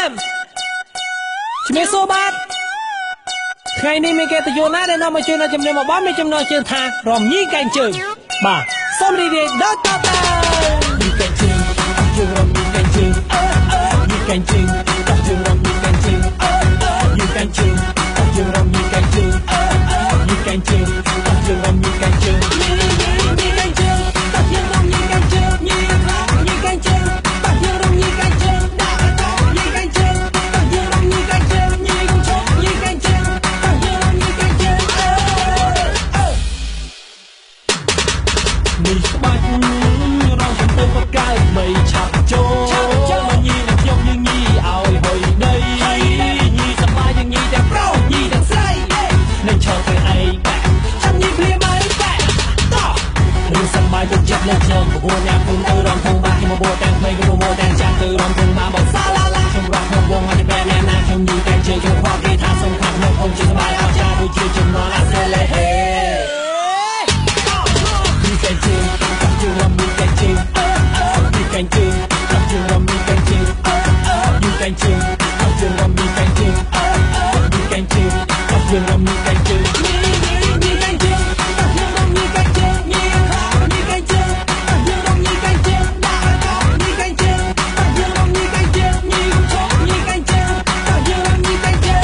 FM ជំរាបសួរបាទថ្ងៃនេះមានគេទៅយល់ណាដែលនាំមកជួយនៅជំរាបមកបងមានចំណងជើងថារំញីកែងជើងបាទសូមរីករាយដល់តទៅញីកែងជើងជើងរំញីកែងជើងញីកែងជើងជើងរំញីកែងជើងញីកែងជើងជើងរំញីកែងជើងញីកែងជើងជើងរំញីកែងជើងនេះក្បាច់រងចំពោះបកៅមិនឆាប់ចូលញីនឹងខ្ញុំញីឲ្យហុយដីញីសប្បាយញីទាំងប្រុសញីទាំងស្រីនឹងឈរទៅឯងបែកចាំញីភ្លាមឲ្យបែកតោះរឿងសប្បាយទុកចិត្តលើខ្ញុំព្រោះអ្នកគុំទៅរំភងបាមកបោទាំងថ្មីក៏បោទាំងចាស់ទៅរំភងមកបងសាឡាឡាខ្ញុំរស់ក្នុងវងឲ្យបែកអ្នកណាខ្ញុំញីតែជើងខ្ញុំខកគេថាសំខាន់ក្នុងខ្ញុំជាសប្បាយអស្ចារ្យដូចជាចំណងអាសេលេហេCanh chừng, tập chừng rầm đi canh chừng, đi canh chừng, tập chừng rầm đi canh chừng, đi canh chừng, tập chừng rầm đi canh chừng, đi canh chừng, tập chừng rầm đi canh chừng, đi canh chừng, tập chừng rầm đi canh chừng, đi canh chừng, tập chừng rầm đi canh chừng, đi canh chừng, tập chừng rầm đi canh chừng.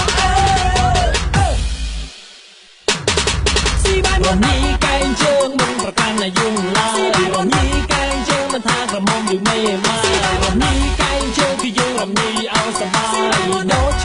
Si ban rầm đi canh chừng, mìnhประกันlà dùng lại. Rầm đi canh chừng, mình thaกระหม่อมอยู่ไม่มารำนี้ไกลเจอที่ยืนรำนี้เอาสบายโดด